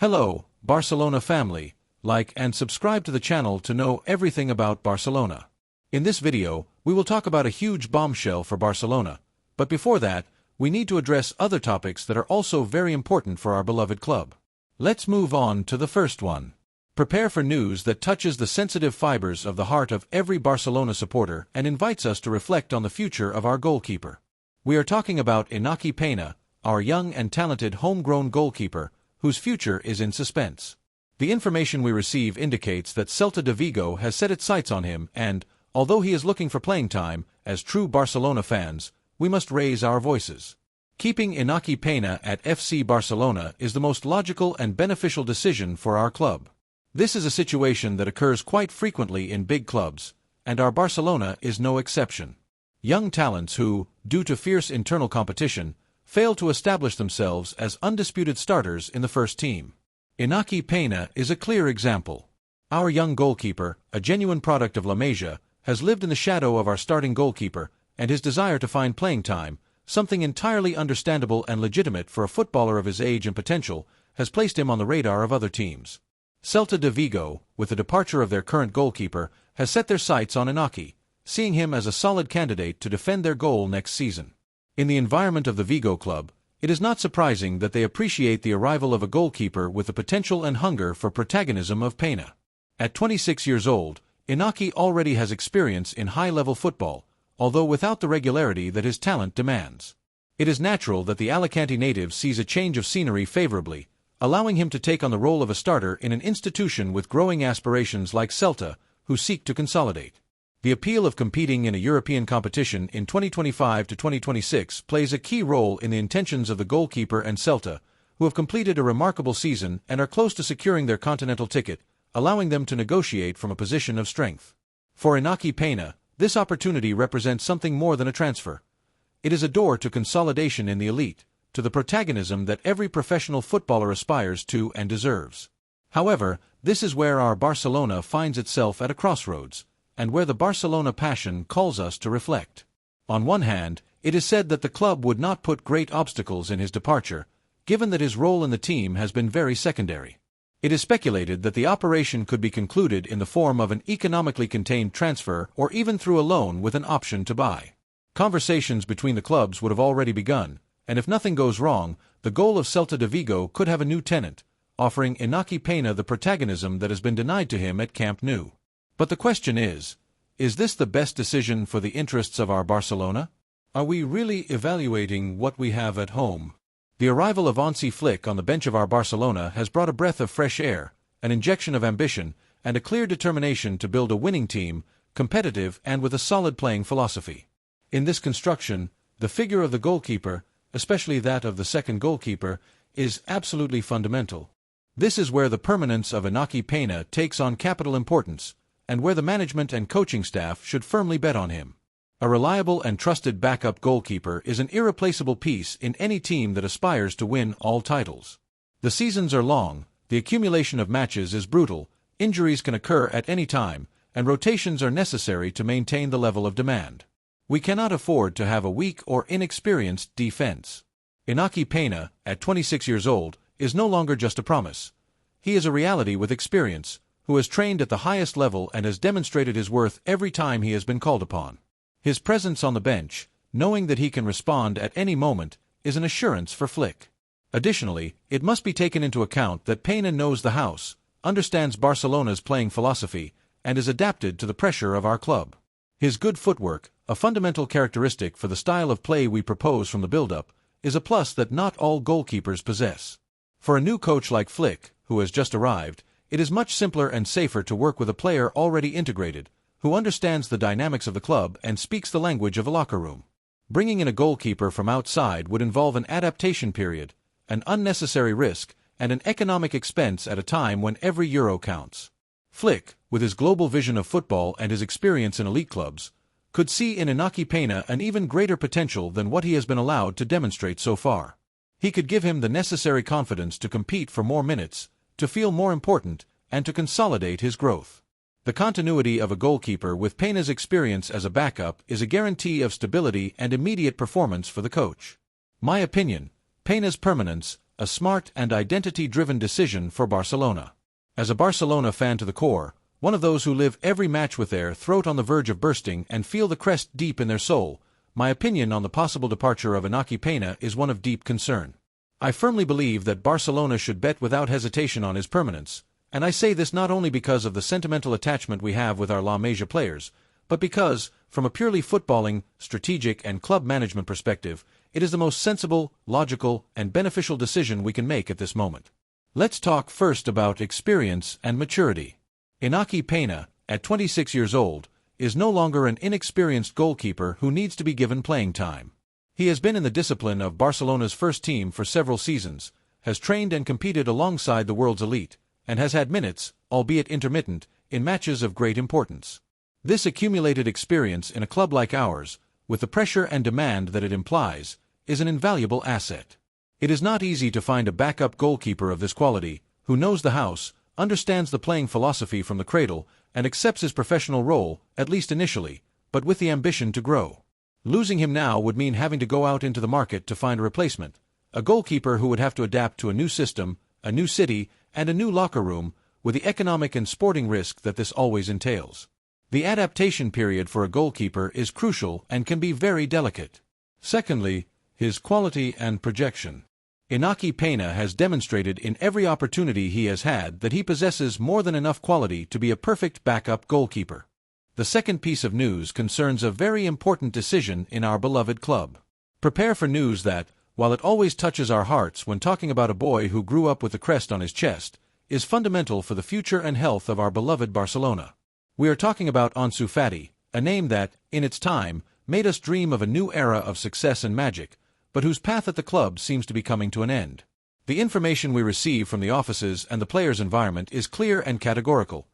Hello, Barcelona family. Like and subscribe to the channel to know everything about Barcelona. In this video, we will talk about a huge bombshell for Barcelona. But before that, we need to address other topics that are also very important for our beloved club. Let's move on to the first one. Prepare for news that touches the sensitive fibers of the heart of every Barcelona supporter and invites us to reflect on the future of our goalkeeper. We are talking about Iñaki Peña, our young and talented homegrown goalkeeper, whose future is in suspense. The information we receive indicates that Celta de Vigo has set its sights on him and, although he is looking for playing time, as true Barcelona fans, we must raise our voices. Keeping Iñaki Peña at FC Barcelona is the most logical and beneficial decision for our club. This is a situation that occurs quite frequently in big clubs, and our Barcelona is no exception. Young talents who, due to fierce internal competition, fail to establish themselves as undisputed starters in the first team. Iñaki Peña is a clear example. Our young goalkeeper, a genuine product of LAMINE, has lived in the shadow of our starting goalkeeper, and his desire to find playing time, something entirely understandable and legitimate for a footballer of his age and potential, has placed him on the radar of other teams. Celta de Vigo, with the departure of their current goalkeeper, has set their sights on Iñaki, seeing him as a solid candidate to defend their goal next season. In the environment of the Vigo club, it is not surprising that they appreciate the arrival of a goalkeeper with the potential and hunger for protagonism of Peña. At 26 years old, Iñaki already has experience in high-level football, although without the regularity that his talent demands. It is natural that the Alicante native sees a change of scenery favorably, allowing him to take on the role of a starter in an institution with growing aspirations like Celta, who seek to consolidate. The appeal of competing in a European competition in 2025 to 2026 plays a key role in the intentions of the goalkeeper and Celta, who have completed a remarkable season and are close to securing their continental ticket, allowing them to negotiate from a position of strength. For Iñaki Peña, this opportunity represents something more than a transfer. It is a door to consolidation in the elite, to the protagonism that every professional footballer aspires to and deserves. However, this is where our Barcelona finds itself at a crossroads, and where the Barcelona passion calls us to reflect. On one hand, it is said that the club would not put great obstacles in his departure, given that his role in the team has been very secondary. It is speculated that the operation could be concluded in the form of an economically contained transfer or even through a loan with an option to buy. Conversations between the clubs would have already begun, and if nothing goes wrong, the goal of Celta de Vigo could have a new tenant, offering Iñaki Peña the protagonism that has been denied to him at Camp Nou. But the question is this the best decision for the interests of our Barcelona? Are we really evaluating what we have at home? The arrival of Hansi Flick on the bench of our Barcelona has brought a breath of fresh air, an injection of ambition, and a clear determination to build a winning team, competitive and with a solid playing philosophy. In this construction, the figure of the goalkeeper, especially that of the second goalkeeper, is absolutely fundamental. This is where the permanence of Iñaki Peña takes on capital importance, and where the management and coaching staff should firmly bet on him. A reliable and trusted backup goalkeeper is an irreplaceable piece in any team that aspires to win all titles. The seasons are long, the accumulation of matches is brutal, injuries can occur at any time, and rotations are necessary to maintain the level of demand. We cannot afford to have a weak or inexperienced defense. Iñaki Peña, at 26 years old, is no longer just a promise. He is a reality with experience, who has trained at the highest level and has demonstrated his worth every time he has been called upon. His presence on the bench, knowing that he can respond at any moment, is an assurance for Flick. Additionally, it must be taken into account that Peña knows the house, understands Barcelona's playing philosophy, and is adapted to the pressure of our club. His good footwork, a fundamental characteristic for the style of play we propose from the build-up, is a plus that not all goalkeepers possess. For a new coach like Flick, who has just arrived, it is much simpler and safer to work with a player already integrated, who understands the dynamics of the club and speaks the language of a locker room. Bringing in a goalkeeper from outside would involve an adaptation period, an unnecessary risk, and an economic expense at a time when every euro counts. Flick, with his global vision of football and his experience in elite clubs, could see in Iñaki Peña an even greater potential than what he has been allowed to demonstrate so far. He could give him the necessary confidence to compete for more minutes, to feel more important, and to consolidate his growth. The continuity of a goalkeeper with Peña's experience as a backup is a guarantee of stability and immediate performance for the coach. My opinion, Peña's permanence, a smart and identity-driven decision for Barcelona. As a Barcelona fan to the core, one of those who live every match with their throat on the verge of bursting and feel the crest deep in their soul, my opinion on the possible departure of Iñaki Peña is one of deep concern. I firmly believe that Barcelona should bet without hesitation on his permanence, and I say this not only because of the sentimental attachment we have with our La Masia players, but because, from a purely footballing, strategic and club management perspective, it is the most sensible, logical, and beneficial decision we can make at this moment. Let's talk first about experience and maturity. Iñaki Peña, at 26 years old, is no longer an inexperienced goalkeeper who needs to be given playing time. He has been in the discipline of Barcelona's first team for several seasons, has trained and competed alongside the world's elite, and has had minutes, albeit intermittent, in matches of great importance. This accumulated experience in a club like ours, with the pressure and demand that it implies, is an invaluable asset. It is not easy to find a backup goalkeeper of this quality, who knows the house, understands the playing philosophy from the cradle, and accepts his professional role, at least initially, but with the ambition to grow. Losing him now would mean having to go out into the market to find a replacement, a goalkeeper who would have to adapt to a new system, a new city, and a new locker room, with the economic and sporting risk that this always entails. The adaptation period for a goalkeeper is crucial and can be very delicate. Secondly, his quality and projection. Iñaki Peña has demonstrated in every opportunity he has had that he possesses more than enough quality to be a perfect backup goalkeeper. The second piece of news concerns a very important decision in our beloved club. Prepare for news that, while it always touches our hearts when talking about a boy who grew up with the crest on his chest, is fundamental for the future and health of our beloved Barcelona. We are talking about Ansu Fati, a name that, in its time, made us dream of a new era of success and magic, but whose path at the club seems to be coming to an end. The information we receive from the offices and the players' environment is clear and categorical,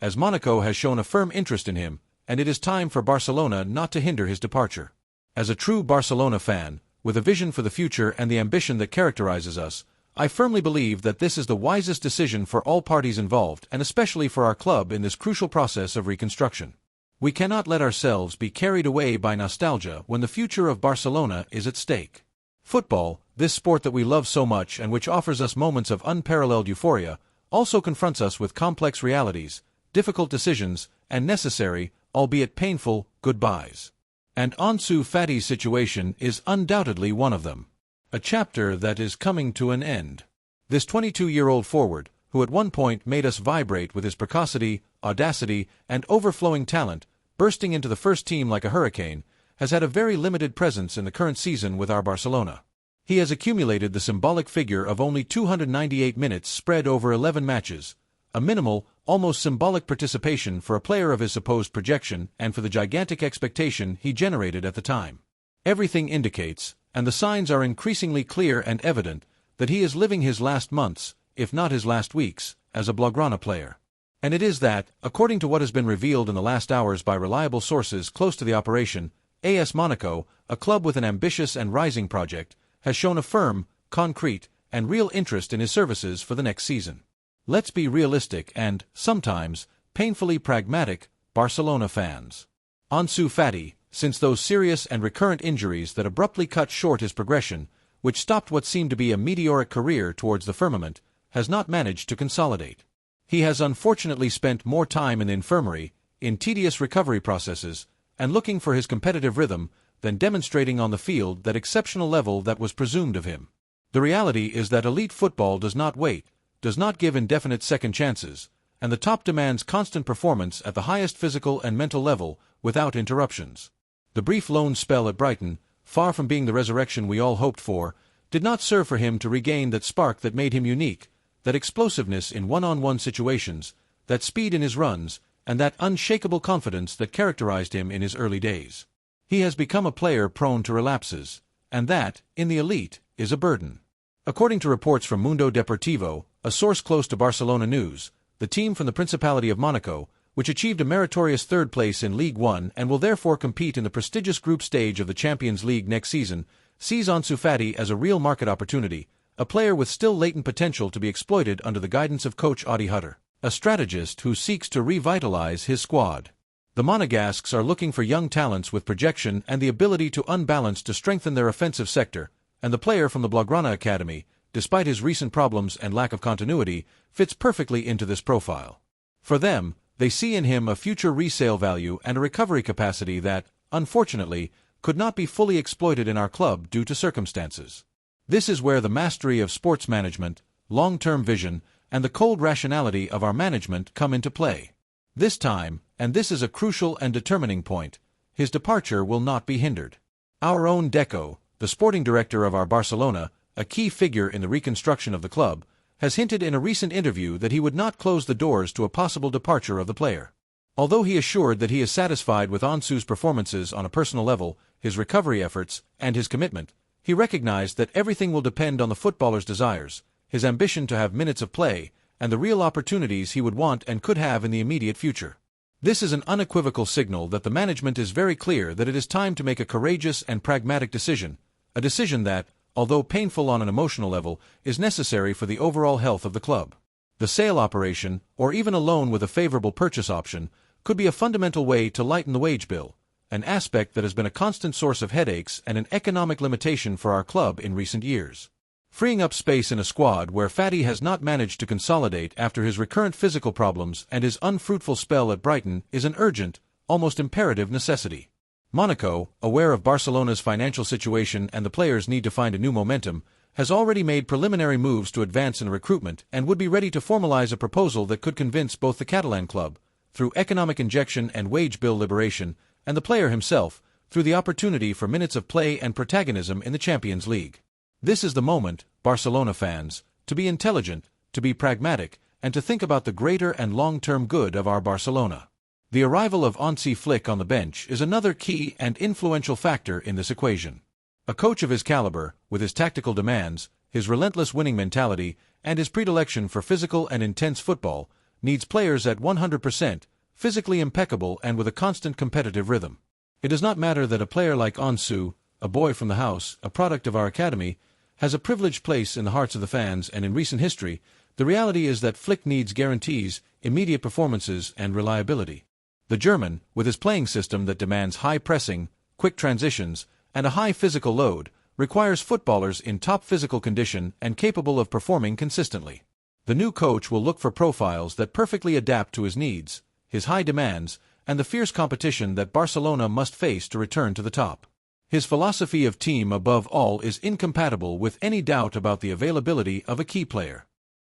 as Monaco has shown a firm interest in him, and it is time for Barcelona not to hinder his departure. As a true Barcelona fan, with a vision for the future and the ambition that characterizes us, I firmly believe that this is the wisest decision for all parties involved and especially for our club in this crucial process of reconstruction. We cannot let ourselves be carried away by nostalgia when the future of Barcelona is at stake. Football, this sport that we love so much and which offers us moments of unparalleled euphoria, also confronts us with complex realities, difficult decisions, and necessary, albeit painful, goodbyes. And Ansu Fati's situation is undoubtedly one of them. A chapter that is coming to an end. This 22-year-old forward, who at one point made us vibrate with his precocity, audacity, and overflowing talent, bursting into the first team like a hurricane, has had a very limited presence in the current season with our Barcelona. He has accumulated the symbolic figure of only 298 minutes spread over 11 matches, a minimal, almost symbolic participation for a player of his supposed projection and for the gigantic expectation he generated at the time. Everything indicates, and the signs are increasingly clear and evident, that he is living his last months, if not his last weeks, as a Blaugrana player. And it is that, according to what has been revealed in the last hours by reliable sources close to the operation, AS Monaco, a club with an ambitious and rising project, has shown a firm, concrete, and real interest in his services for the next season. Let's be realistic and, sometimes, painfully pragmatic, Barcelona fans. Ansu Fati, since those serious and recurrent injuries that abruptly cut short his progression, which stopped what seemed to be a meteoric career towards the firmament, has not managed to consolidate. He has unfortunately spent more time in the infirmary, in tedious recovery processes, and looking for his competitive rhythm, than demonstrating on the field that exceptional level that was presumed of him. The reality is that elite football does not wait, does not give indefinite second chances, and the top demands constant performance at the highest physical and mental level, without interruptions. The brief loan spell at Brighton, far from being the resurrection we all hoped for, did not serve for him to regain that spark that made him unique, that explosiveness in one-on-one situations, that speed in his runs, and that unshakable confidence that characterized him in his early days. He has become a player prone to relapses, and that, in the elite, is a burden. According to reports from Mundo Deportivo, a source close to Barcelona news, the team from the Principality of Monaco, which achieved a meritorious third place in Ligue 1 and will therefore compete in the prestigious group stage of the Champions League next season, sees Ansu Fati as a real market opportunity, a player with still latent potential to be exploited under the guidance of coach Adi Hutter, a strategist who seeks to revitalize his squad. The Monegasques are looking for young talents with projection and the ability to unbalance to strengthen their offensive sector, and the player from the Blaugrana Academy, despite his recent problems and lack of continuity, fits perfectly into this profile. For them, they see in him a future resale value and a recovery capacity that, unfortunately, could not be fully exploited in our club due to circumstances. This is where the mastery of sports management, long-term vision, and the cold rationality of our management come into play. This time, and this is a crucial and determining point, his departure will not be hindered. Our own Deco, the sporting director of our Barcelona, a key figure in the reconstruction of the club, has hinted in a recent interview that he would not close the doors to a possible departure of the player. Although he assured that he is satisfied with Ansu's performances on a personal level, his recovery efforts, and his commitment, he recognized that everything will depend on the footballer's desires, his ambition to have minutes of play, and the real opportunities he would want and could have in the immediate future. This is an unequivocal signal that the management is very clear that it is time to make a courageous and pragmatic decision, a decision that, although painful on an emotional level, is necessary for the overall health of the club. The sale operation, or even a loan with a favorable purchase option, could be a fundamental way to lighten the wage bill, an aspect that has been a constant source of headaches and an economic limitation for our club in recent years. Freeing up space in a squad where Fatty has not managed to consolidate after his recurrent physical problems and his unfruitful spell at Brighton is an urgent, almost imperative necessity. Monaco, aware of Barcelona's financial situation and the players' need to find a new momentum, has already made preliminary moves to advance in recruitment and would be ready to formalize a proposal that could convince both the Catalan club, through economic injection and wage bill liberation, and the player himself, through the opportunity for minutes of play and protagonism in the Champions League. This is the moment, Barcelona fans, to be intelligent, to be pragmatic, and to think about the greater and long-term good of our Barcelona. The arrival of Hansi Flick on the bench is another key and influential factor in this equation. A coach of his caliber, with his tactical demands, his relentless winning mentality, and his predilection for physical and intense football, needs players at 100%, physically impeccable and with a constant competitive rhythm. It does not matter that a player like Ansu, a boy from the house, a product of our academy, has a privileged place in the hearts of the fans, and in recent history, the reality is that Flick needs guarantees, immediate performances, and reliability. The German, with his playing system that demands high pressing, quick transitions, and a high physical load, requires footballers in top physical condition and capable of performing consistently. The new coach will look for profiles that perfectly adapt to his needs, his high demands, and the fierce competition that Barcelona must face to return to the top. His philosophy of team above all is incompatible with any doubt about the availability of a key player.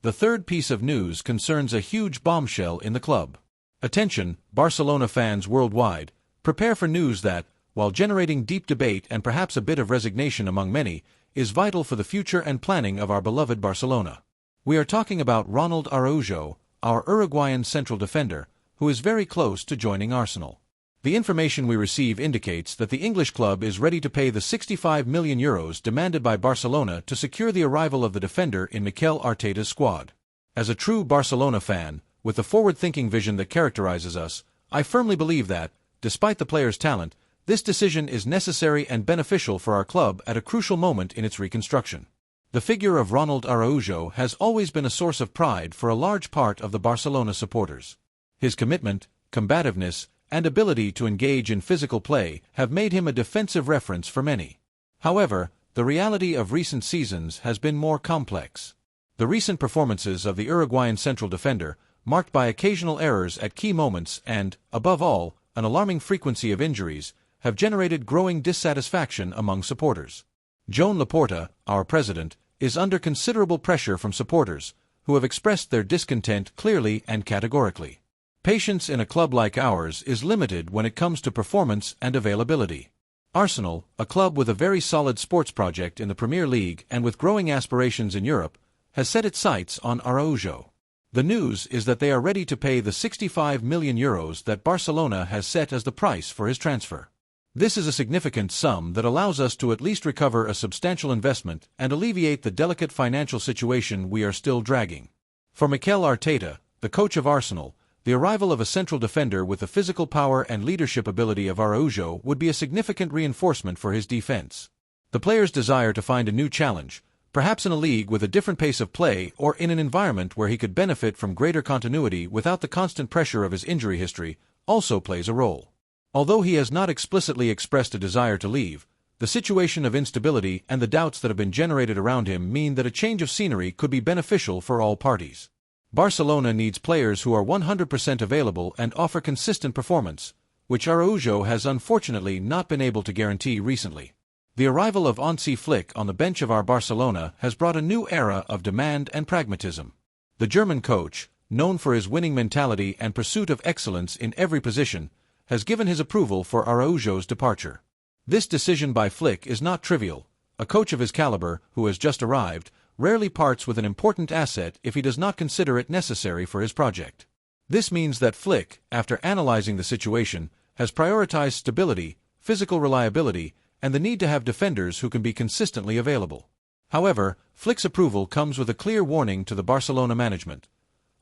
The third piece of news concerns a huge bombshell in the club. Attention, Barcelona fans worldwide, prepare for news that, while generating deep debate and perhaps a bit of resignation among many, is vital for the future and planning of our beloved Barcelona. We are talking about Ronald Araujo, our Uruguayan central defender, who is very close to joining Arsenal. The information we receive indicates that the English club is ready to pay the €65 million demanded by Barcelona to secure the arrival of the defender in Mikel Arteta's squad. As a true Barcelona fan, with the forward-thinking vision that characterizes us, I firmly believe that, despite the player's talent, this decision is necessary and beneficial for our club at a crucial moment in its reconstruction. The figure of Ronald Araujo has always been a source of pride for a large part of the Barcelona supporters. His commitment, combativeness, and ability to engage in physical play have made him a defensive reference for many. However, the reality of recent seasons has been more complex. The recent performances of the Uruguayan central defender, marked by occasional errors at key moments and, above all, an alarming frequency of injuries, have generated growing dissatisfaction among supporters. Joan Laporta, our president, is under considerable pressure from supporters, who have expressed their discontent clearly and categorically. Patience in a club like ours is limited when it comes to performance and availability. Arsenal, a club with a very solid sports project in the Premier League and with growing aspirations in Europe, has set its sights on Araujo. The news is that they are ready to pay the €65 million that Barcelona has set as the price for his transfer. This is a significant sum that allows us to at least recover a substantial investment and alleviate the delicate financial situation we are still dragging. For Mikel Arteta, the coach of Arsenal, the arrival of a central defender with the physical power and leadership ability of Araujo would be a significant reinforcement for his defense. The player's desire to find a new challenge, perhaps in a league with a different pace of play or in an environment where he could benefit from greater continuity without the constant pressure of his injury history, also plays a role. Although he has not explicitly expressed a desire to leave, The situation of instability and the doubts that have been generated around him mean that a change of scenery could be beneficial for all parties. Barcelona needs players who are 100% available and offer consistent performance, which Araujo has unfortunately not been able to guarantee recently. The arrival of Hansi Flick on the bench of our Barcelona has brought a new era of demand and pragmatism. The German coach, known for his winning mentality and pursuit of excellence in every position, has given his approval for Araujo's departure. This decision by Flick is not trivial. A coach of his caliber, who has just arrived, rarely parts with an important asset if he does not consider it necessary for his project. This means that Flick, after analyzing the situation, has prioritized stability, physical reliability, and the need to have defenders who can be consistently available. However, Flick's approval comes with a clear warning to the Barcelona management.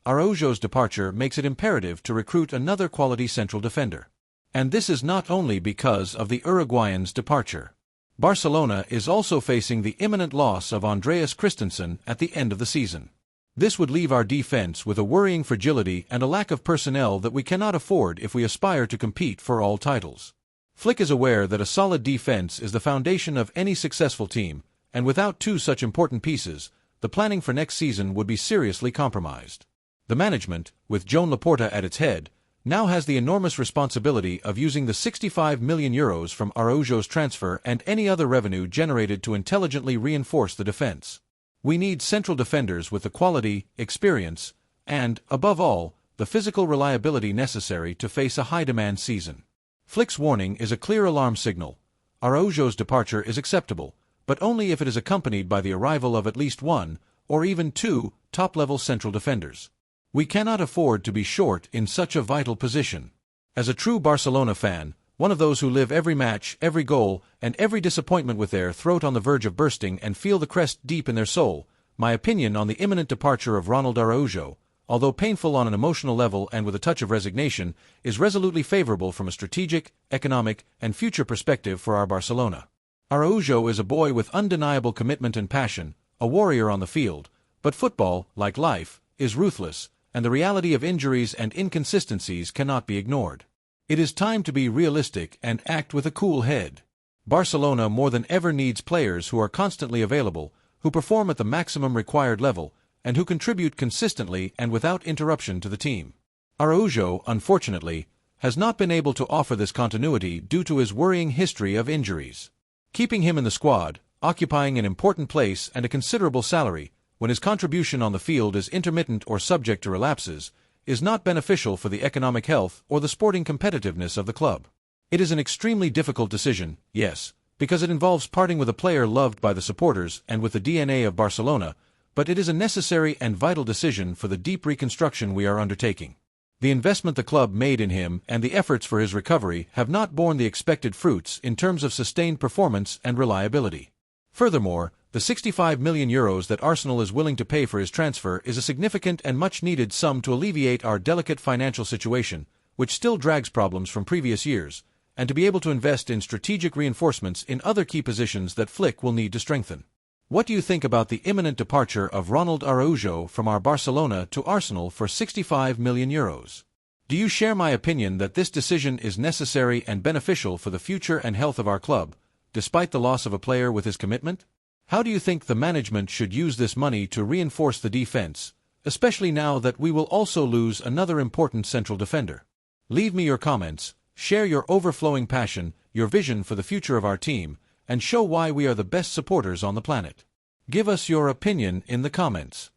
Araujo's departure makes it imperative to recruit another quality central defender. And this is not only because of the Uruguayan's departure. Barcelona is also facing the imminent loss of Andreas Christensen at the end of the season. This would leave our defense with a worrying fragility and a lack of personnel that we cannot afford if we aspire to compete for all titles. Flick is aware that a solid defense is the foundation of any successful team, and without two such important pieces, the planning for next season would be seriously compromised. The management, with Joan Laporta at its head, now has the enormous responsibility of using the 65 million euros from Araujo's transfer and any other revenue generated to intelligently reinforce the defense. We need central defenders with the quality, experience, and, above all, the physical reliability necessary to face a high-demand season. Flick's warning is a clear alarm signal. Araujo's departure is acceptable, but only if it is accompanied by the arrival of at least one, or even two, top-level central defenders. We cannot afford to be short in such a vital position. As a true Barcelona fan, one of those who live every match, every goal, and every disappointment with their throat on the verge of bursting and feel the crest deep in their soul, my opinion on the imminent departure of Ronald Araujo, although painful on an emotional level and with a touch of resignation, is resolutely favorable from a strategic, economic, and future perspective for our Barcelona. Araujo is a boy with undeniable commitment and passion, a warrior on the field, but football, like life, is ruthless, and the reality of injuries and inconsistencies cannot be ignored. It is time to be realistic and act with a cool head. Barcelona more than ever needs players who are constantly available, who perform at the maximum required level, and who contribute consistently and without interruption to the team. Araujo, unfortunately, has not been able to offer this continuity due to his worrying history of injuries. Keeping him in the squad, occupying an important place and a considerable salary, when his contribution on the field is intermittent or subject to relapses, is not beneficial for the economic health or the sporting competitiveness of the club. It is an extremely difficult decision, yes, because it involves parting with a player loved by the supporters and with the DNA of Barcelona, but it is a necessary and vital decision for the deep reconstruction we are undertaking. The investment the club made in him and the efforts for his recovery have not borne the expected fruits in terms of sustained performance and reliability. Furthermore, the 65 million euros that Arsenal is willing to pay for his transfer is a significant and much-needed sum to alleviate our delicate financial situation, which still drags problems from previous years, and to be able to invest in strategic reinforcements in other key positions that Flick will need to strengthen. What do you think about the imminent departure of Ronald Araujo from our Barcelona to Arsenal for 65 million euros? Do you share my opinion that this decision is necessary and beneficial for the future and health of our club, despite the loss of a player with his commitment? How do you think the management should use this money to reinforce the defense, especially now that we will also lose another important central defender? Leave me your comments, share your overflowing passion, your vision for the future of our team, and show why we are the best supporters on the planet. Give us your opinion in the comments.